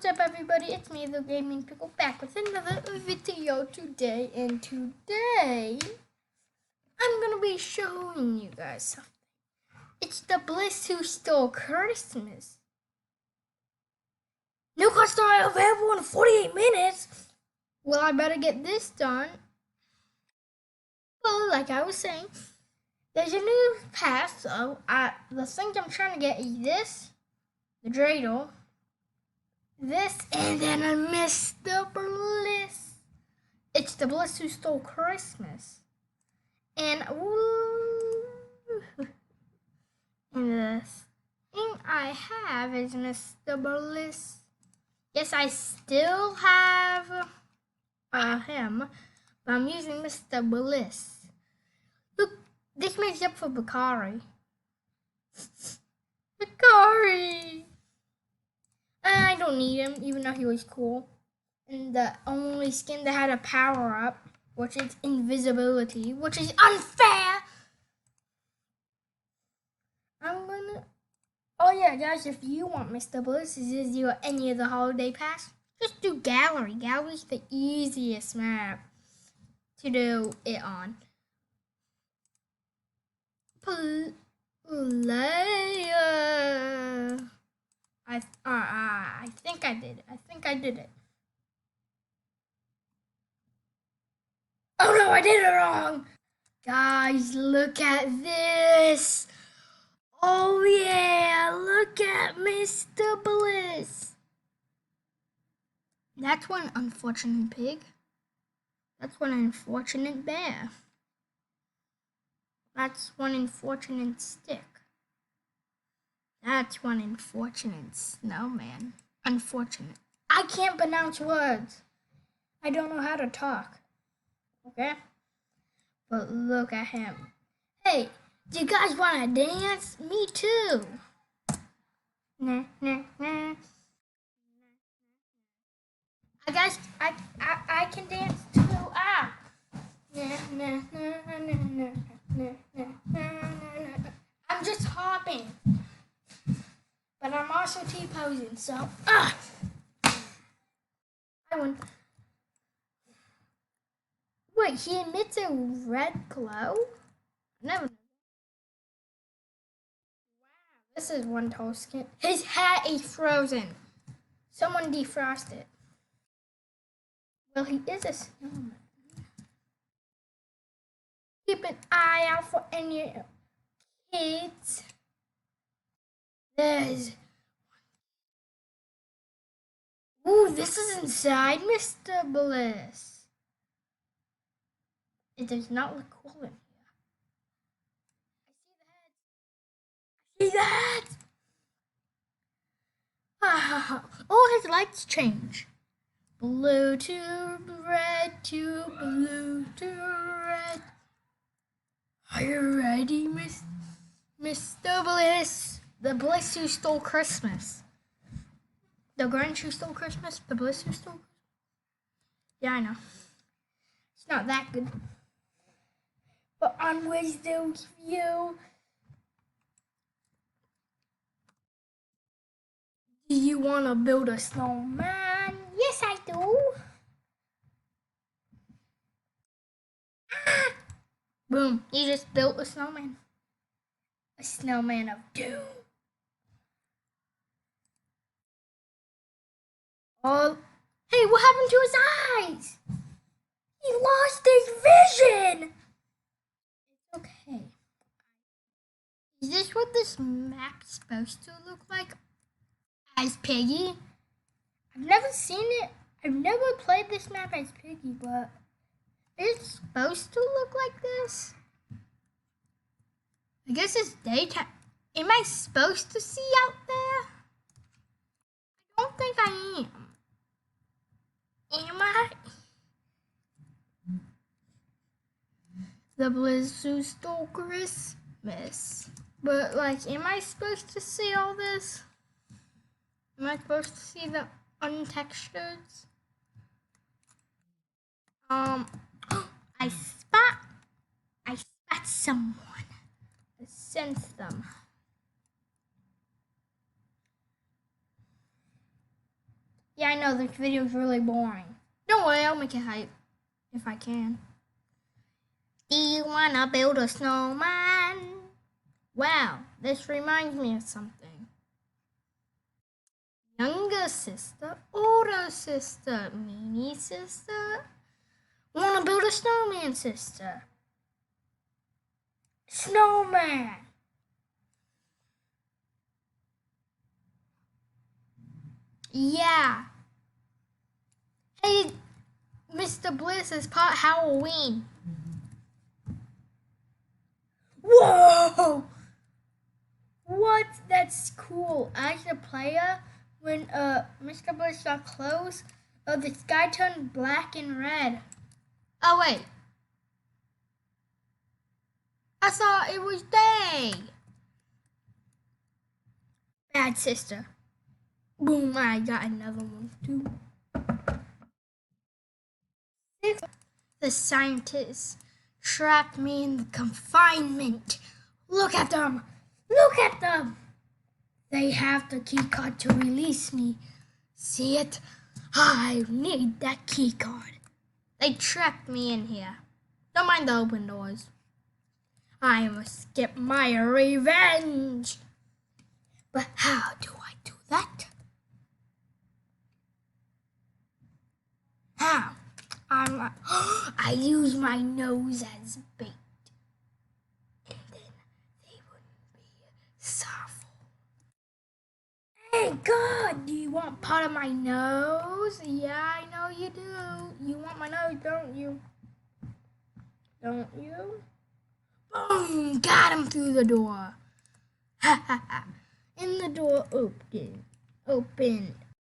What's up, everybody? It's me, the Gaming Pickle, back with another video today. And today, I'm gonna be showing you guys something. It's the Bliss Who Stole Christmas. New cards are available in 48 minutes. Well, I better get this done. Well, like I was saying, there's a new pass. So the things I'm trying to get is this, the dreidel, this, and then I missed the Bliss. It's the Bliss Who Stole Christmas. And the thing I have is Mr. Bliss. Yes, I still have him, but I'm using Mr. Bliss. Look, this makes up for Bakari. Bakari! I don't need him, even though he was cool. And the only skin that had a power-up, which is invisibility, which is unfair. Oh yeah, guys, if you want Mr. Bliss to do any of the holiday pass, just do Gallery. Gallery's the easiest map to do it on. Player. I think I did it. I think I did it. Oh no, I did it wrong! Guys, look at this! Oh yeah, look at Mr. Bliss! That's one unfortunate pig. That's one unfortunate bear. That's one unfortunate stick. That's one unfortunate snowman. Unfortunate. I can't pronounce words. I don't know how to talk. Okay? But look at him. Hey, do you guys want to dance? Me too. Nah, nah, nah. I can dance too. Ah. Nah, nah, nah, nah, nah, nah, nah, nah. I'm just hopping. But I'm also T-posing, so I won. Wait, he emits a red glow? Never. Wow, this is one tall skin. His hat is frozen. Someone defrost it. Well, he is a snowman. Keep an eye out for any kids. There's. Ooh, this is inside Mr. Bliss. It does not look cool in here. I see the head. Oh, his lights change. Blue to red to blue to red. Are you ready, Mr. Bliss? The Bliss Who Stole Christmas. The Grinch Who Stole Christmas? The Bliss Who Stole Christmas? Yeah, I know. It's not that good. But on Wisdom View, do you want to build a snowman? Yes, I do. Ah! Boom, you just built a snowman. A snowman of doom. Oh, hey, what happened to his eyes? He lost his vision. It's okay. Is this what this map's supposed to look like? As Piggy? I've never seen it. I've never played this map as Piggy, but it's supposed to look like this. I guess it's daytime. Am I supposed to see out there? I don't think I am. Am I? The Bliss Who Stole Christmas. But, like, am I supposed to see all this? Am I supposed to see the untextured? I spot someone. I sense them. know this video is really boring. Don't worry, I'll make it hype if I can. Do you wanna build a snowman? Wow, this reminds me of something. Younger sister, older sister, mini sister. Wanna build a snowman, sister? Snowman! Yeah. Hey, Mr. Bliss is part Halloween. Whoa! What? That's cool. As a player, when Mr. Bliss got close, the sky turned black and red. Oh wait. I thought it was day. Bad sister. Boom, I got another one too. The scientists trapped me in the confinement. Look at them! Look at them! They have the key card to release me. See it? I need that key card. They trapped me in here. Don't mind the open doors. I must get my revenge. But how do I do that? How? I use my nose as bait. And then they wouldn't be sorrowful. Hey God, do you want part of my nose? Yeah, I know you do. You want my nose, don't you? Don't you? Boom! Got him through the door. Ha ha ha. And the door opened.